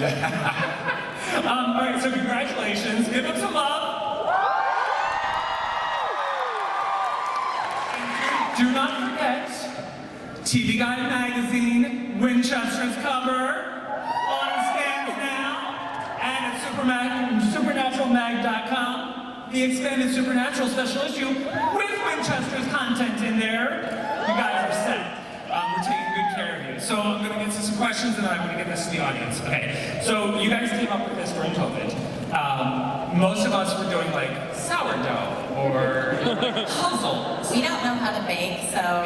All right, so congratulations. Give them some love. Do not forget, TV Guide magazine, Winchester's cover, on stands now, and at supernaturalmag.com, the expanded Supernatural special issue with Winchester's content in there. You guys are set. We're taking good care of you. So I'm going to get to some questions, and then I'm going to get this to the audience. Okay, so you guys came up with this during COVID. Most of us were doing like sourdough or puzzles. We don't know how to bake, so...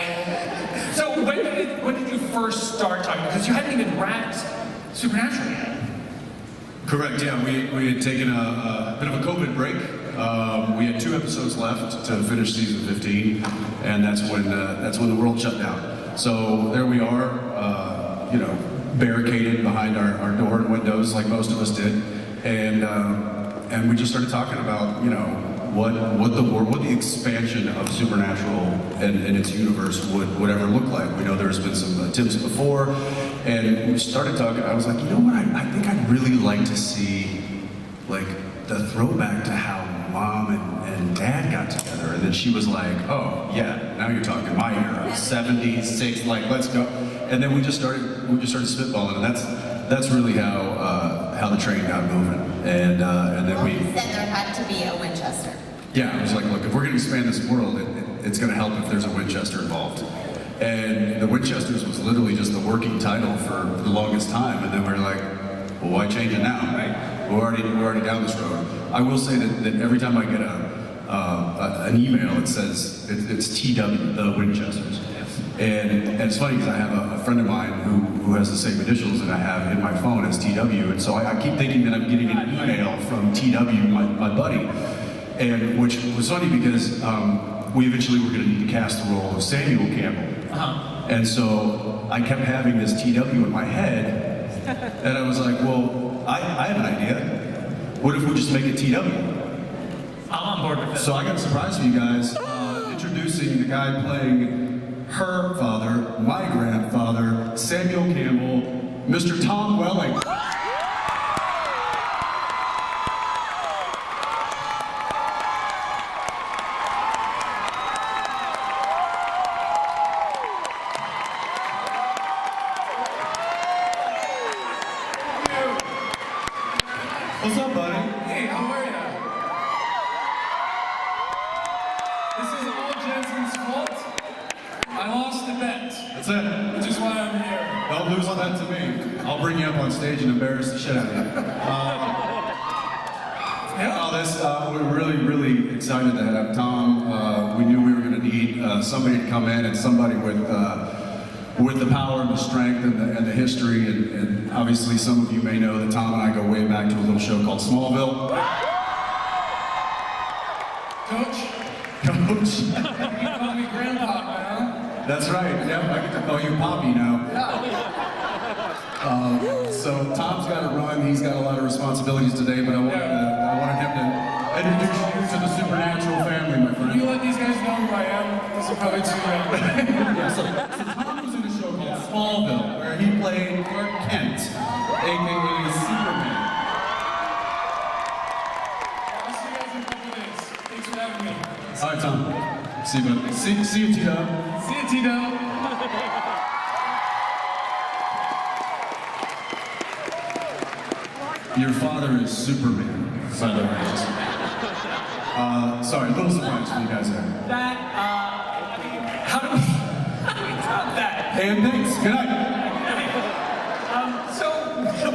So when did you first start talking? Because you hadn't even wrapped Supernatural yet. Correct, yeah. We had taken a bit of a COVID break. We had 2 episodes left to finish season 15, and that's when the world shut down. So there we are, barricaded behind our door and windows like most of us did, and we just started talking about, what the expansion of Supernatural and its universe would ever look like. We know there's been some attempts before, and we started talking. I was like, you know what? I think I'd really like to see, like, the throwback to how Mom and Dad got together. And then she was like, oh yeah, now you're talking my era, 76, like, let's go. And then we just started spitballing, and that's really how the train got moving. And then we said there had to be a Winchester. Yeah, I was like, look, if we're going to expand this world, it's going to help if there's a Winchester involved. And the Winchesters was literally just the working title for the longest time. And then we were like, well, why change it now, right? We're already down this road. I will say that every time I get an email, it says it's TW, the Winchesters. And it's funny because I have a friend of mine who has the same initials that I have in my phone as TW, and so I keep thinking that I'm getting an email from TW, my buddy, and which was funny because we eventually were going to need to cast the role of Samuel Campbell, and so I kept having this TW in my head, and I was like, well, I have an idea. What if we just make it TW? I'm on board with this. So I got a surprise for you guys, introducing the guy playing her father, my grandfather, Samuel Campbell, Mr. Tom Welling. What's up, buddy? Hey, how are you? This is all Jensen's fault. I lost the bet. That's it. Which is why I'm here. Don't lose that to me. I'll bring you up on stage and embarrass the shit out of you. We're really, really excited to have Tom. We knew we were going to need somebody to come in and somebody with the power and the strength and the history. And obviously, some of you may know that Tom and I go way back to a little show called Smallville. Coach? Coach. You call me Grandpa now. That's right. Yep, I get to call you Poppy now. So Tom's got to run. He's got a lot of responsibilities today, but I wanted him to introduce you to the Supernatural family, my friend. Can you let these guys know who I am? This is probably too late. Yeah, so Tom was in a show called Smallville, where he played Clark Kent, a.k.a. Superman. I'll see you guys in a couple days. Thanks for having me. All right, Tom. See you, buddy. See you, T-Dub. See you, Tito. Your father is Superman, by the way. Sorry, a little surprise for you guys there. How do we top that? And thanks. Good night. So,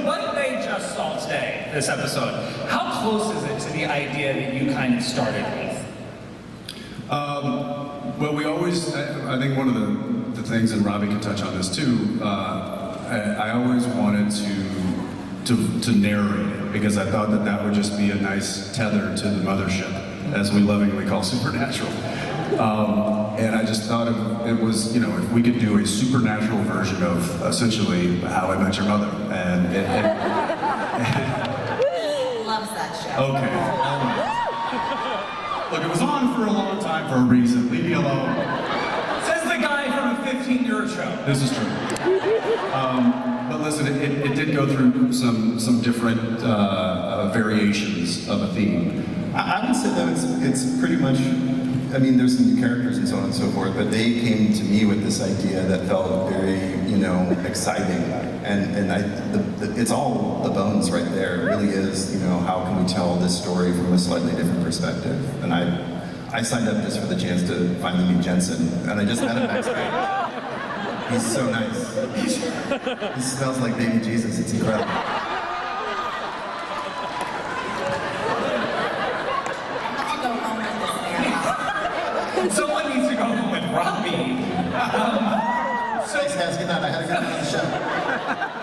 what they just saw today, this episode, how close is it to the idea that you kind of started with? Well, we always, I think one of the things, and Robbie can touch on this too, I always wanted to narrate it, because I thought that would just be a nice tether to the mothership, as we lovingly call Supernatural. And I just thought it was, if we could do a supernatural version of essentially How I Met Your Mother. Loves that show. Okay. All right. Look, it was on for a long time for a reason. Leave me alone. Says the guy from a 15-year show. This is true. But listen, it did go through some different variations of a theme. I would say that it's pretty much, I mean, there's some new characters and so on and so forth, but they came to me with this idea that felt very, exciting. And it's all the bones right there. It really is, how can we tell this story from a slightly different perspective? And I signed up just for the chance to finally meet Jensen, and I just met him backstage. He's so nice. He smells like baby Jesus. It's incredible. Someone needs to go home with Robbie. Thanks, guys. Good night. I had to go on the show.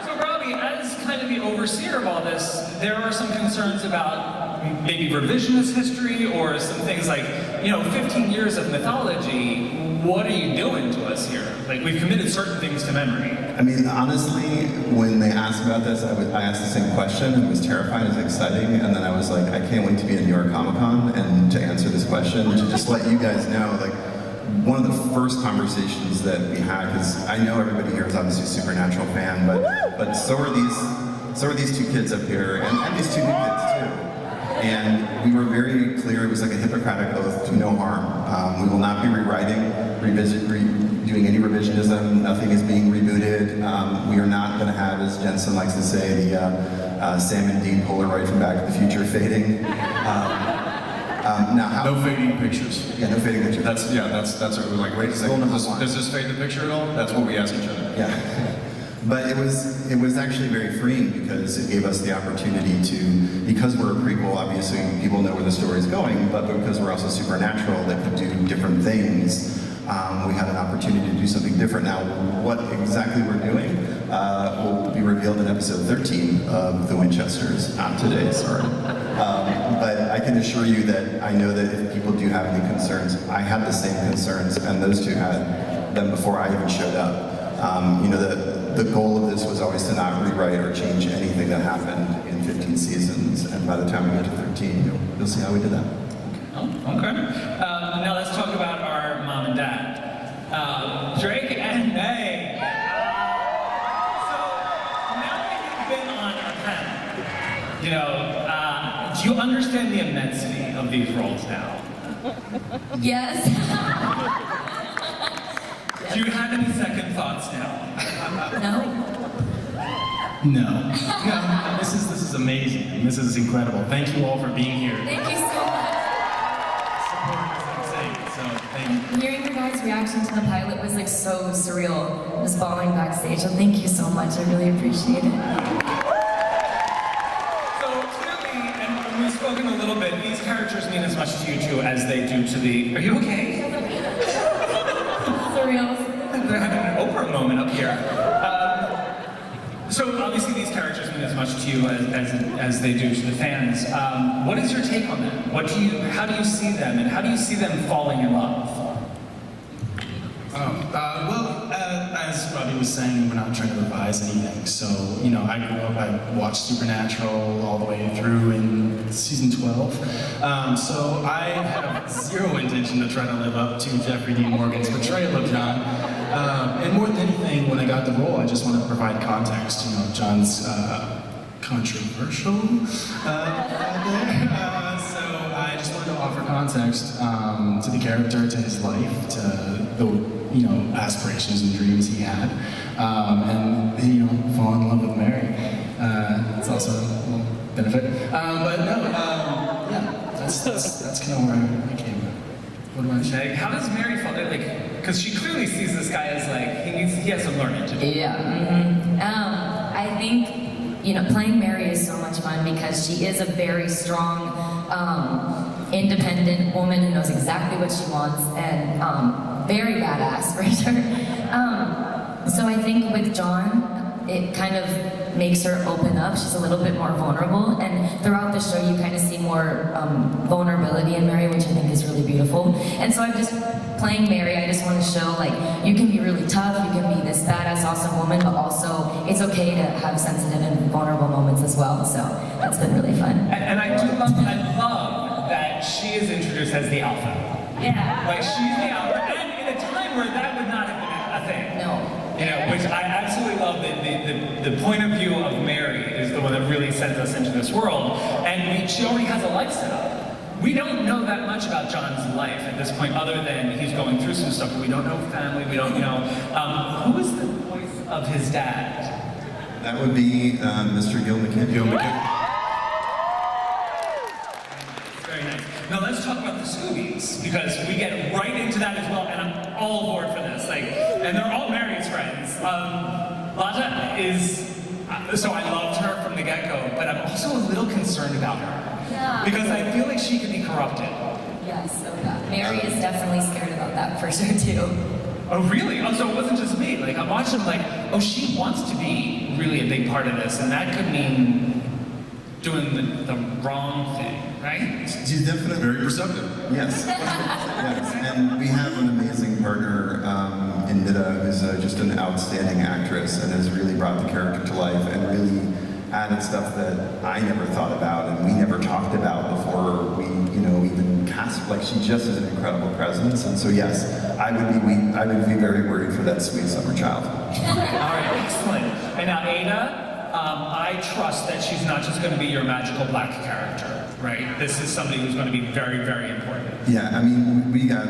So Robbie, as kind of the overseer of all this, there are some concerns about maybe revisionist history or some things like, 15 years of mythology. What are you doing to us here? Like, we've committed certain things to memory. I mean, honestly, when they asked about this, I asked the same question, and it was terrifying, it was exciting, and then I was like, I can't wait to be at New York Comic-Con and to answer this question, to just let you guys know, like, one of the first conversations that we had, because I know everybody here is obviously a Supernatural fan, but so are these two kids up here, and these two new kids too. And we were very clear, it was like a Hippocratic oath to no harm. We will not be rewriting, doing any revisionism, nothing is being rebooted. We are not going to have, as Jensen likes to say, the Sam and Dean Polaroid from Back to the Future fading. No fading pictures. Yeah, no fading pictures. That's what we're like, wait a second, does this fade the picture at all? That's what we ask each other. Yeah. But it was actually very freeing because it gave us the opportunity to, because we're a prequel, obviously people know where the story's going, but because we're also supernatural that could do different things, we had an opportunity to do something different. Now, what exactly we're doing will be revealed in episode 13 of The Winchesters, not today, sorry. But I can assure you that I know that if people do have any concerns, I had the same concerns, and those two had them before I even showed up. The goal of this was always to not rewrite or change anything that happened in 15 seasons, and by the time we get to 13, you'll see how we did that. Oh, okay. Now let's talk about our mom and dad. Drake and May. So, now that you've been on a panel, do you understand the immensity of these roles now? Yes. Do you have any second thoughts now? No. No, this is amazing. This is incredible. Thank you all for being here. Thank you so much. Support is insane. So thank you. Hearing your guys' reaction to the pilot was like so surreal. I was bawling backstage, so thank you so much. I really appreciate it. So clearly, and we've spoken a little bit, these characters mean as much to you two as they do to the... Are you okay? Surreal. They're having an Oprah moment up here. So obviously these characters mean as much to you as they do to the fans. What is your take on them? How do you see them, and how do you see them falling in love? As Robbie was saying, we're not trying to revise anything. So, I grew up, I watched Supernatural all the way through in season 12. So I have zero intention to try to live up to Jeffrey Dean Morgan's portrayal of John. And more than anything, when I got the role, I just wanted to provide context. John's controversial out there. So I just wanted to offer context to the character, to his life, to the aspirations and dreams he had, and fall in love with Mary. It's also a little benefit. But no, yeah, that's kind of where I came. What do I say? How does Mary fall? Because she clearly sees this guy as he has some learning to do. Yeah. Mm-hmm. I think playing Mary is so much fun because she is a very strong, independent woman who knows exactly what she wants and very badass for sure. So I think with John, it kind of makes her open up. She's a little bit more vulnerable, and throughout the show you kind of see more vulnerability in Mary, which I think is really beautiful. And so I'm just playing Mary, I just want to show you can be really tough, you can be this badass, awesome woman, but also it's okay to have sensitive and vulnerable moments as well. So that's been really fun. And I love that she is introduced as the alpha. Yeah. She's the alpha, and in a time where that would not have been a thing. No. Which I absolutely love the the point of view of Mary is the one that really sends us into this world, and she already has a life set up. We don't know that much about John's life at this point, other than he's going through some stuff. We don't know family. We don't know who is the voice of his dad. That would be Mr. Gil McKinney. Very nice. Now let's talk about the Scoobies, because we get right into that as well, and I'm all aboard for this. And they're all Mary's friends. Lata is, so I loved her from the get-go, but I'm also a little concerned about her. Yeah. Because I feel like she could be corrupted. Yes, oh yeah. Mary is definitely scared about that for sure too. Oh really? Oh, so it wasn't just me. I'm watching oh, she wants to be really a big part of this, and that could mean doing the wrong thing, right? She's definitely Very perceptive. Yes. Yes. And we have an amazing partner in Nida, who's just an outstanding actress and has really brought the character to life and really added stuff that I never thought about and we never talked about before we, even cast. She just is an incredible presence. And so yes, I would be very worried for that sweet summer child. All right, excellent. And now Ada, I trust that she's not just going to be your magical black character, right? This is somebody who's going to be very, very important. Yeah, we got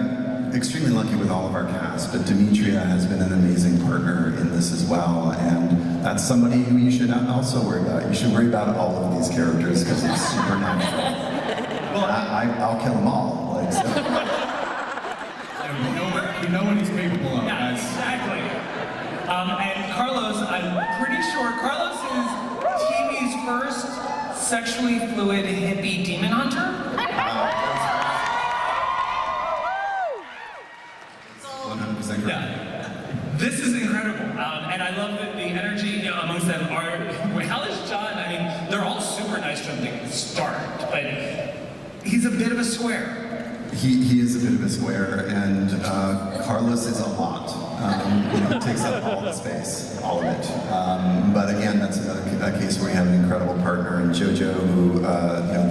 extremely lucky with all of our cast, but Demetria has been an amazing partner in this as well, and that's somebody who you should also worry about. You should worry about all of these characters because it's supernatural. Well, I'll kill them all. So. We know what he's capable of, Yeah, guys. exactly. And Carlos, I'm pretty sure Carlos is TV's first sexually fluid hippie demon hunter. 100% correct. Yeah. This is incredible. And I love that the energy amongst them are. How is John? I mean, they're all super nice to him to start, but he's a bit of a square. He is a bit of a square, and Carlos is a lot. He takes up all the space, all of it. But again, that's a case where we have an incredible partner in JoJo, who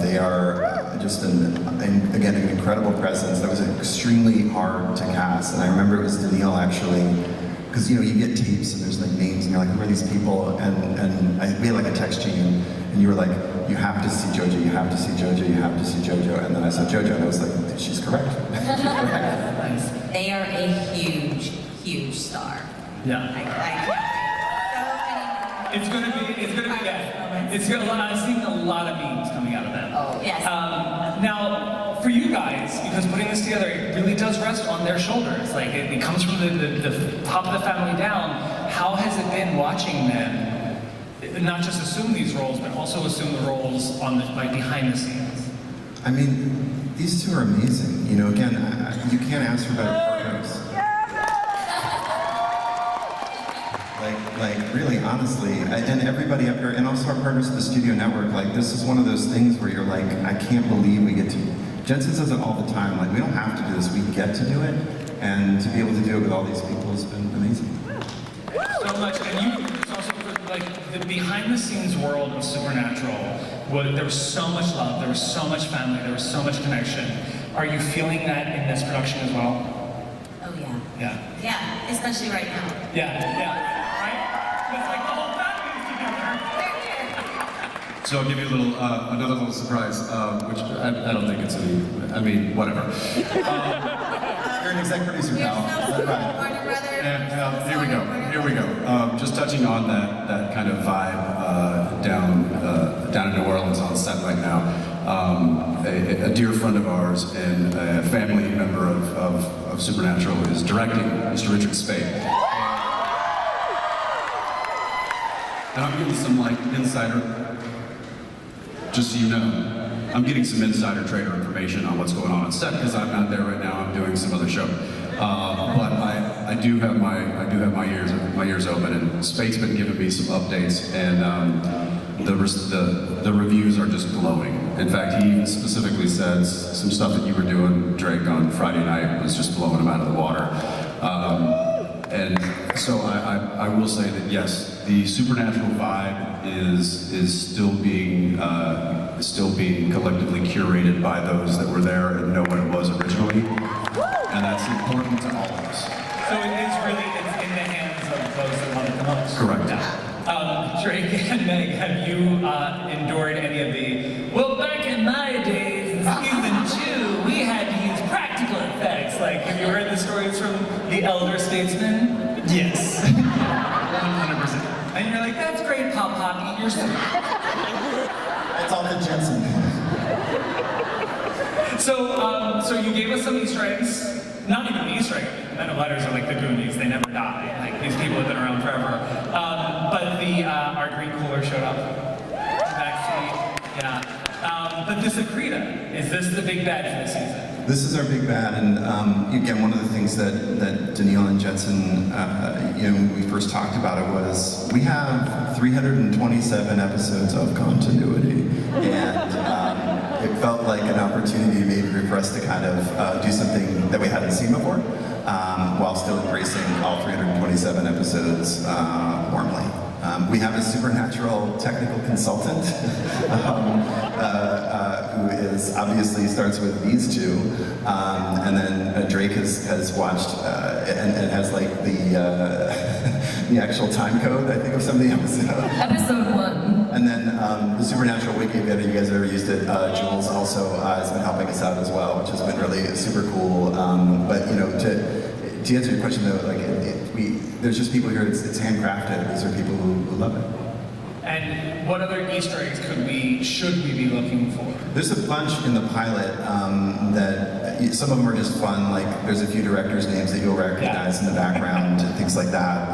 they are just an incredible presence. That was extremely hard to cast, and I remember it was Daniil actually, because you get tapes and there's names, and you're like, who are these people? And we had a text chain, and you were like, you have to see JoJo, you have to see JoJo, you have to see JoJo. And then I saw JoJo, and I was like, she's correct. She's correct. They are a huge, huge star. Yeah. It's gonna be, yeah. I'm seeing a lot of memes coming out of them. Oh, yes. Now, for you guys, because putting this together, it really does rest on their shoulders. It comes from the top of the family down. How has it been watching them not just assume these roles, but also assume the roles behind the scenes? I mean, these two are amazing. Again, you can't ask for better partners. Really, honestly, and everybody up here, and also our partners at the Studio Network, this is one of those things where you're like, I can't believe we get to. Jensen says it all the time, we don't have to do this, we get to do it, and to be able to do it with all these people has been amazing. So much, and it's also for the behind-the-scenes world of Supernatural. There was so much love, there was so much family, there was so much connection. Are you feeling that in this production as well? Oh yeah. Yeah. Yeah, especially right now. Yeah. It's like the whole family's together. So I'll give you another little surprise, which I don't think it's whatever. You're an exec producer, pal. Warner Brothers. Here we go. Just touching on that kind of vibe down in New Orleans on set right now. A dear friend of ours and a family member of Supernatural is directing, Mr. Richard Spade. And I'm getting some insider, just so you know, I'm getting some insider trader information on what's going on set because I'm not there right now. I'm doing some other show, but I do have my ears open, and Spade's been giving me some updates, and the reviews are just glowing. In fact, he even specifically says some stuff that you were doing, Drake, on Friday night was just blowing him out of the water. And so I will say that yes, the Supernatural vibe is still being collectively curated by those that were there and know what it was originally, and that's important to all of us. So it's in the hands of those that love it the most. Correct. Yeah. Drake and Meg, have you endured any of the, well, back in my days, in season 2, we had to use practical effects. Like, have you heard the stories from the elder statesmen? Yes. 100%. And you're like, that's great, Pop Pop, eat your soup. It's all the Jensen. So you gave us some Easter eggs. Not even an Easter egg. Men of Letters are like the Goonies. They never die. Like, these people have been around forever. But our green cooler showed up. Backseat. Yeah. But this Akrita, is this the big bad for the season? This is our big bad, and again, one of the things that Danielle and Jensen, when we first talked about it was, we have 327 episodes of continuity, and it felt like an opportunity maybe for us to kind of do something that we hadn't seen before, while still embracing all 327 episodes warmly. We have a supernatural technical consultant who is obviously starts with these two, and then Drake has watched and has like the actual time code, I think, of some of the episodes. Episode 1. And then the supernatural wiki, if you guys have ever used it, Jules also has been helping us out as well, which has been really super cool. But to answer your question though, like there's just people here. It's handcrafted. These are people who love it. And what other Easter eggs should we be looking for? There's a bunch in the pilot that some of them are just fun. Like there's a few directors' names that you'll recognize in the background, and things like that.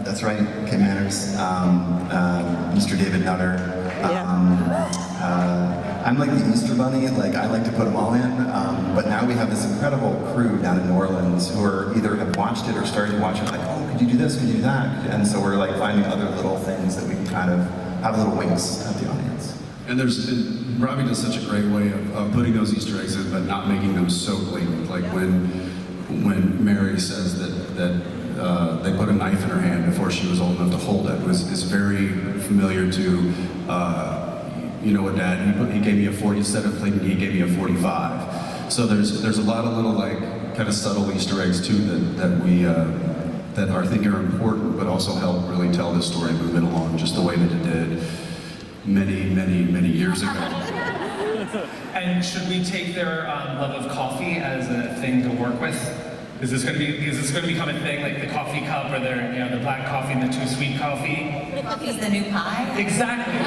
That's right, Kim Manners, Mr. David Nutter. I'm like the Easter Bunny, like I like to put them all in, but now we have this incredible crew down in New Orleans who are either have watched it or started to watch it, like, oh, could you do this, could you do that? And so we're like finding other little things that we can kind of have little winks at the audience. And Robbie does such a great way of putting those Easter eggs in, but not making them so blatant. Like when Mary says that they put a knife in her hand before she was old enough to hold it, is very familiar to, you know what, Dad, he gave me a 40, instead of thinking he gave me a 45. So there's a lot of little like kind of subtle Easter eggs too that I think are important, but also help really tell this story, move it along just the way that it did many years ago. And should we take their love of coffee as a thing to work with? Is this going to become a thing, like the coffee cup, or the black coffee and the too sweet coffee? Coffee's the new pie? Exactly.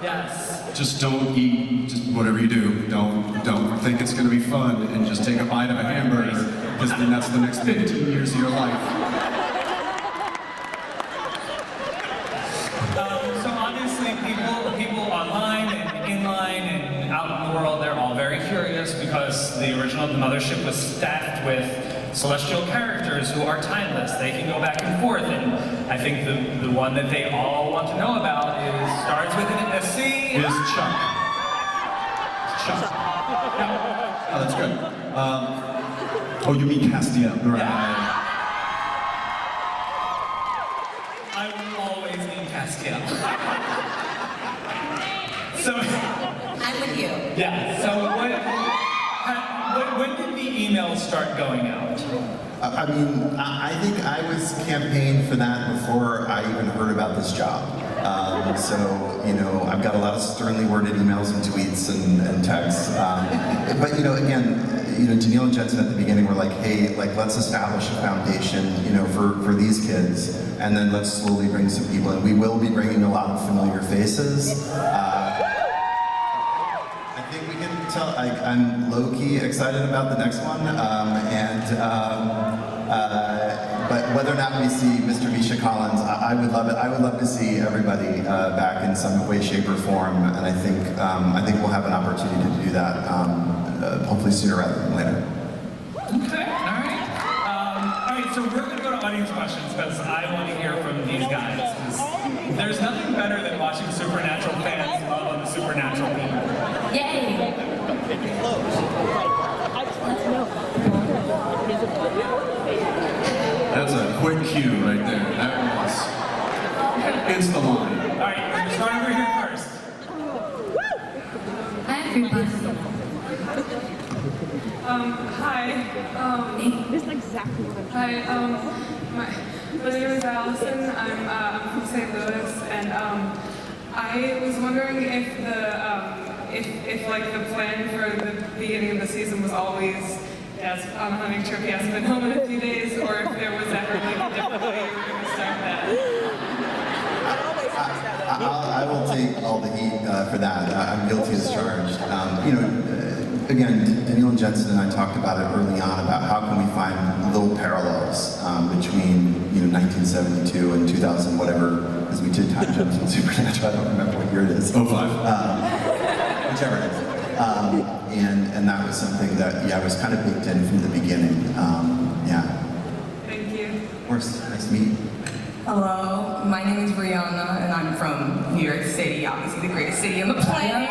Yes. Just don't eat, just whatever you do, don't think it's going to be fun and just take a bite of a hamburger, because then that's the next 15 years of your life. So obviously people online and inline and out in the world, they're all very curious because the Mothership was stacked with celestial characters who are timeless. They can go back and forth, and I think the one that they all want to know about starts with a C. Is Chuck. Chuck. Yeah. Oh, that's good. Oh, you mean Castiel, right? Yeah. I will always need Castiel. So, I'm with you. yeah, so when did the emails start going out? I mean, I think I was campaigning for that before I even heard about this job. So, I've got a lot of sternly worded emails and tweets and texts. But, again, Danielle and Jensen at the beginning were like, hey, let's establish a foundation, for these kids, and then let's slowly bring some people in. We will be bringing a lot of familiar faces. I think we can tell, I'm low-key excited about the next one, but whether or not we see Mr. Misha Collins, I would love it. I would love to see everybody back in some way, shape, or form, and I think we'll have an opportunity to do that, hopefully sooner rather than later. Okay, all right, so we're going to go to audience questions because I want to hear from these guys. There's nothing better than watching Supernatural fans love on the Supernatural people. Yay! That's a quick cue right there. That was it's the line. All right, we're going to start over here first. Hi, everybody. Hi. This is exactly what I'm Hi, My name is Allison. I'm from St. Louis, and I was wondering if if like the plan for the beginning of the season was always, yes, on a hunting trip, he hasn't been home in a few days, or if there was ever like a different way you were going to start that. I will take all the heat for that. I'm guilty as charged. You know, again, Daniel and Jensen and I talked about it early on about how can we find little parallels between 1972 and 2000 whatever, as we did time jumps with Supernatural. I don't remember what year it is. 05. Whichever it is. And that was something that was kind of baked in from the beginning. Yeah. Thank you. Of course. Nice to meet you. Hello, my name is Brianna, and I'm from New York City, obviously the greatest city on the planet.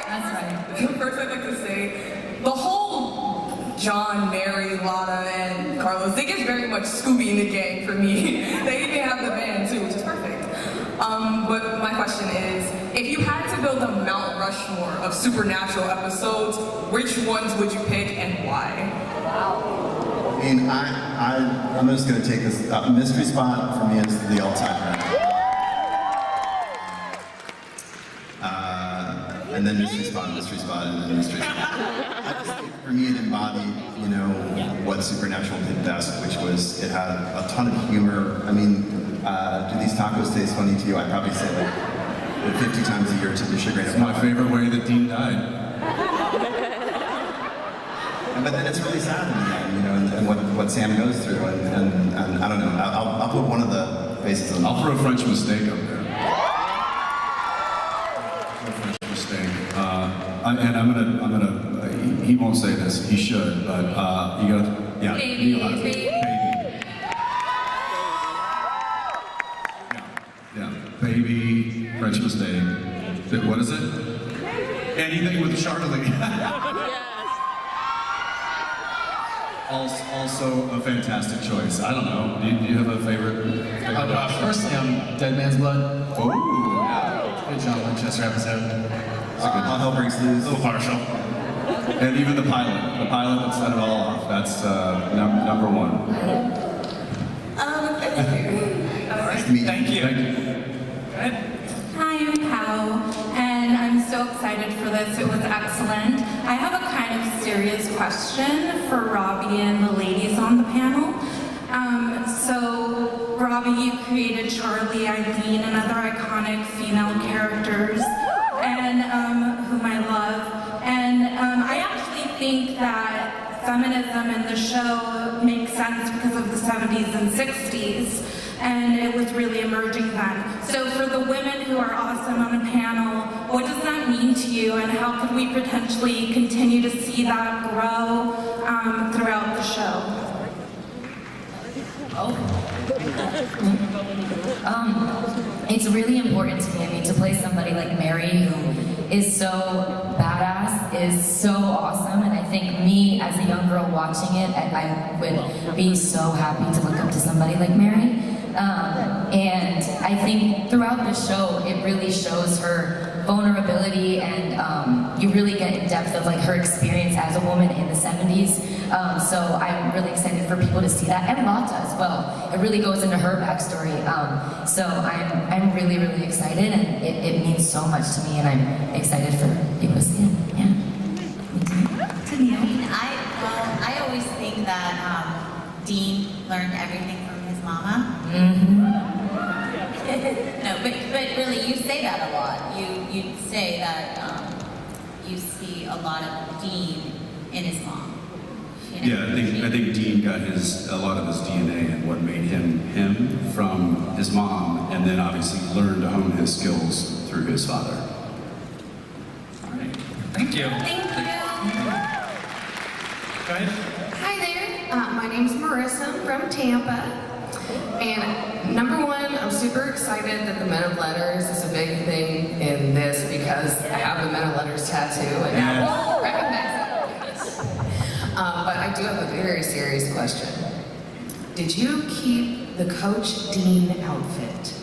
That's right. First, I'd like to say, the whole John, Mary, Lotta, and Carlos, they get very much Scooby and the gang for me. They even have the band too, which is perfect. But my question is, if you had to build a Mount Rushmore of Supernatural episodes, which ones would you pick and why? I mean, I'm just going to take this. Mystery Spot for me is the all-time record. And then Mystery Spot, and then Mystery Spot. For me, it embodied, what Supernatural did best, which was it had a ton of humor. I mean, do these tacos taste funny to you? I probably say like 50 times a year to the chagrin of It's my favorite way that Dean died. But then it's really sad in the end, and what Sam goes through, and I don't know. I'll put one of the faces on. I'll throw a French mistake up there. French mistake. And I'm gonna. He won't say this. He should, but you gotta. Yeah. Baby. Yeah. Baby. French mistake. What is it? Anything with Charlie. Also a fantastic choice. I don't know. Do you have a favorite? Personally, Dead Man's Blood. Oh, yeah. Good John Winchester episode. All hell breaks A loose. little partial. And even the pilot that set it all off. That's number one. Thank you. Nice to meet you. Thank you. Thank you. Good. Hi, I'm Pao, and I'm so excited for this. It was excellent. I have a kind of serious question for Robbie and the ladies on the panel. So, Robbie, you created Charlie, Eileen, and other iconic female characters, and whom I love. And I actually think that feminism in the show makes sense because of the 70s and 60s. And it was really emerging then. So for the women who are awesome on the panel, what does that mean to you, and how could we potentially continue to see that grow throughout the show? It's really important to me. I mean, to play somebody like Mary, who is so badass, is so awesome, and I think me as a young girl watching it, I would be so happy to look up to somebody like Mary. And I think throughout the show, it really shows her vulnerability, and you really get in depth of like her experience as a woman in the 70s. So I'm really excited for people to see that, and Lotta as well. It really goes into her backstory. So I'm really, really excited, and it means so much to me, and I'm excited for people to see it. Yeah. I always think that Dean learned everything from his mama. No, but really, you say that a lot. You say that you see a lot of Dean in his mom. Yeah, I think Dean got a lot of his DNA and what made him from his mom, and then obviously learned to hone his skills through his father. All right. Thank you. Thank you. Go ahead. Hi there, my name's Marissa from Tampa, and number one, I'm super excited that the Men of Letters is a big thing in this because I have the Men of Letters tattoo and now recognize it. But I do have a very serious question. Did you keep the Coach Dean outfit?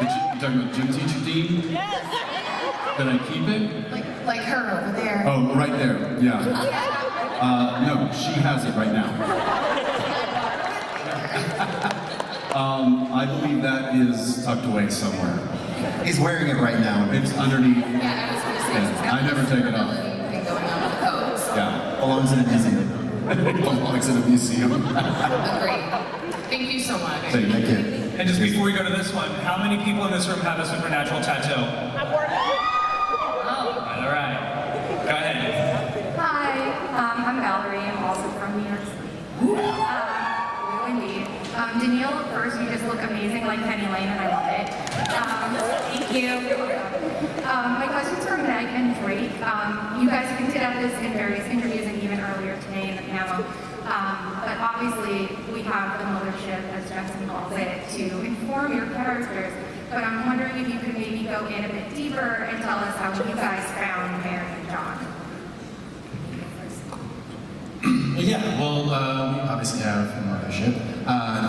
You talking about gym teacher Dean? Yes! Did I keep it? Like her over there. Oh, right there, yeah. No, she has it right now. I believe that is tucked away somewhere. He's wearing it right now. It's underneath. Yeah, I was going to say, Yeah, I never take it off. Thing going on with the coat. So. Yeah, Belongs in a museum. it belongs in a museum. Agreed. Thank you so much. Thank Thank you. you. And just before we go to this one, how many people in this room have a supernatural tattoo? All right. Go ahead. Hi, I'm Valerie. I'm also from New York City. Indeed. Danielle, first, you just look amazing like Penny Lane, and I love it. Thank you. My question's for Meg and Drake. You guys hinted at this in various interviews and even earlier today in the panel. But obviously, we have the mothership, as Jensen calls it, to inform your characters. But I'm wondering if you could maybe go in a bit deeper and tell us how you guys found Mary and John. Yeah, well, we obviously have a mothership,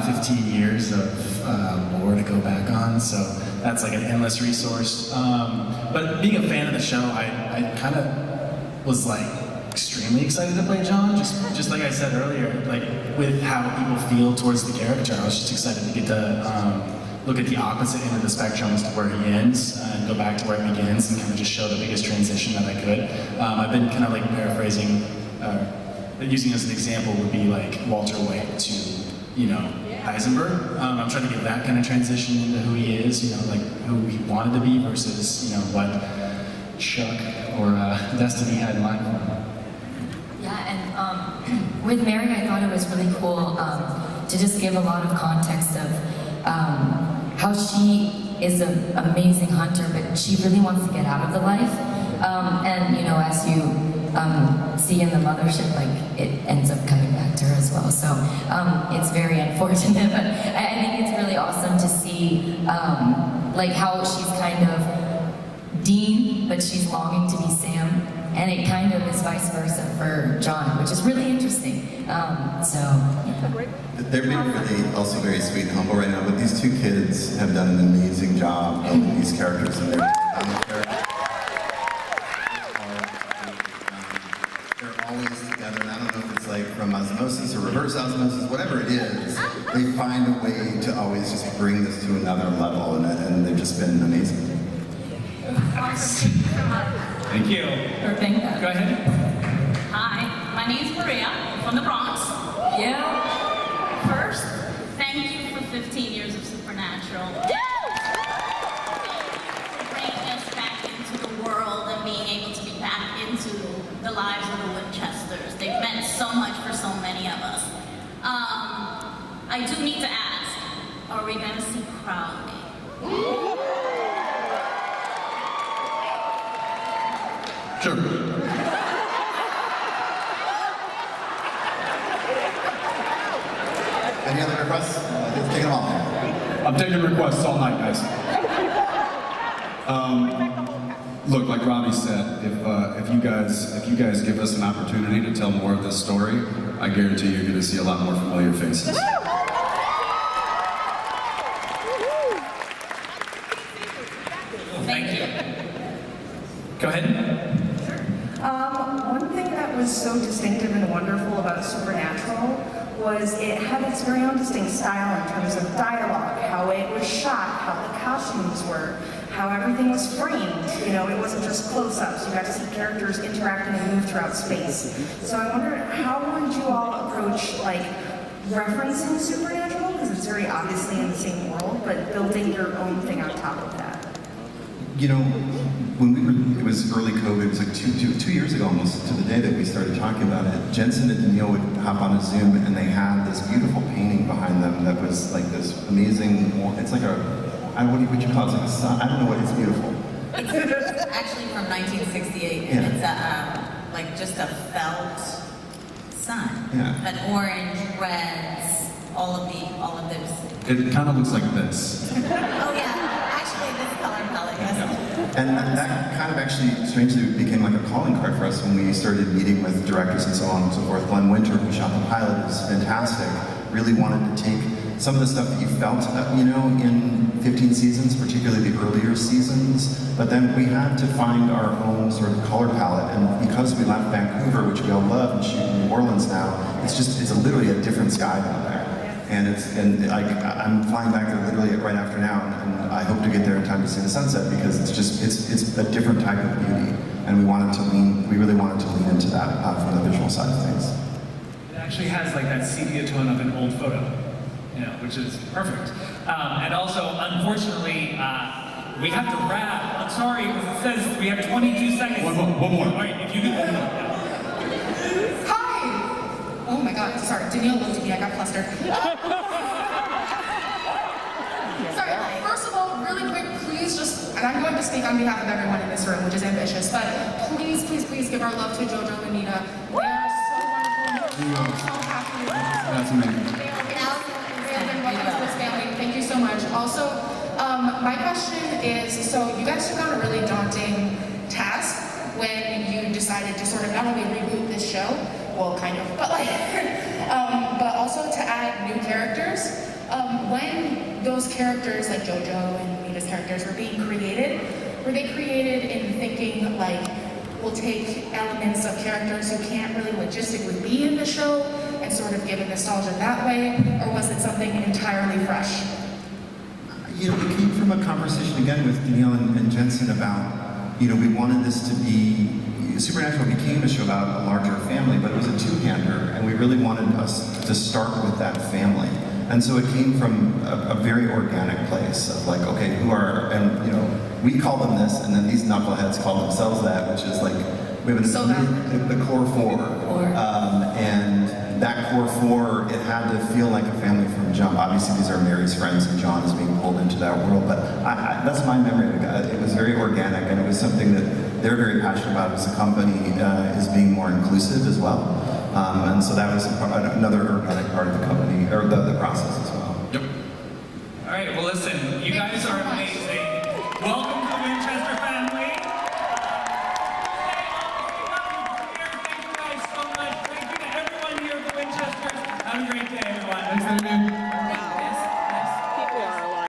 15 years of lore to go back on, so that's like an endless resource. But being a fan of the show, I kind of was like extremely excited to play John, just like I said earlier, like with how people feel towards the character. I was just excited to get to look at the opposite end of the spectrum as to where he ends and go back to where it begins and kind of just show the biggest transition that I could. I've been kind of like paraphrasing, using as an example would be like Walter White to, Heisenberg. I'm trying to get that kind of transition into who he is, like who he wanted to be versus, what Chuck or Destiny had in mind for him. Yeah, and with Mary, I thought it was really cool to just give a lot of context of how she is an amazing hunter, but she really wants to get out of the life. And as you see in the mothership, like it ends up coming back to her as well. So it's very unfortunate, but I think it's really awesome to see like how she's kind of Dean, but she's longing to be Sam. And it kind of is vice versa for John, which is really interesting. They're being really also very sweet and humble right now, but these two kids have done an amazing job building these characters, and they're always together, and I don't know if it's like from osmosis or reverse osmosis, whatever it is, they find a way to always just bring this to another level, and they've just been amazing. Thank you. Thank you. Go ahead. Hi, my name's Maria from the Bronx. Yeah. First, thank you for 15 years of Supernatural. Bringing us back into the world and being able to be back into the lives of the Winchesters. They've meant so much for so many of us. I do need to ask, are we going to see Crowley? Sure. Any other requests? Let's take them all. I'm taking requests all night, guys. Look, like Robbie said, if you guys give us an opportunity to tell more of this story, I guarantee you're going to see a lot more familiar faces. Thank you. Go ahead. One thing that was so distinctive and wonderful about Supernatural was it had its very own distinct style in terms of dialogue, how it was shot, how the costumes were, how everything was framed. It wasn't just close-ups. You got to see characters interacting and move throughout space. So I wonder, how would you all approach, like, referencing Supernatural? Because it's very obviously in the same world, but building your own thing on top of that. When it was early COVID, it was like two years ago almost to the day that we started talking about it. Jensen and Danielle would hop on a Zoom and they had this beautiful painting behind them that was like this amazing, it's like what would you call it? It's like a sun. I don't know what, it's beautiful. It's actually from 1968, and it's like just a felt sun. Yeah. But orange, reds, all of those. It kind of looks like this. Oh yeah, actually this color palette, yes. And that kind of actually strangely became like a calling card for us when we started meeting with directors and so on and so forth. Glenn Winter, who shot the pilot, was fantastic. Really wanted to take some of the stuff that you felt, in 15 seasons, particularly the earlier seasons, but then we had to find our own sort of color palette, and because we left Vancouver, which we all love, and shoot in New Orleans now, it's literally a different sky down there. And I'm flying back there literally right after now, and I hope to get there in time to see the sunset, because it's a different type of beauty, and we really wanted to lean into that from the visual side of things. It actually has like that sepia tone of an old photo, which is perfect. And also, unfortunately, we have to wrap. I'm sorry, because it says we have 22 seconds. One more. All right, if you could. Hi! Oh my god, sorry, Danielle looked at me, I got flustered. Sorry, first of all, really quick, please just, and I'm going to speak on behalf of everyone in this room, which is ambitious, but please, please, please give our love to JoJo and Anita. They are so wonderful, I'm so happy. That's amazing. They have been welcome to this family, thank you so much. Also, my question is, so you guys took on a really daunting task when you decided to sort of not only reboot this show, well, kind of, but like, but also to add new characters. When those characters, like JoJo and Anita's characters, were being created, were they created in thinking like, we'll take elements of characters who can't really logistically be in the show and sort of give a nostalgia that way, or was it something entirely fresh? You know, we came from a conversation again with Danielle and Jensen about, we wanted this to be, Supernatural became a show about a larger family, but it was a two-hander, and we really wanted us to start with that family. And so it came from a very organic place of like, okay, and we call them this, and then these knuckleheads call themselves that, which is like, we have the core four. And that core four, it had to feel like a family from jump. Obviously, these are Mary's friends, and John is being pulled into that world, but that's my memory of it. It was very organic, and it was something that they're very passionate about as a company, is being more inclusive as well. And so that was another organic part of the company, or the process as well. Yep. All right, well listen, you guys are amazing. Welcome to the Winchester family.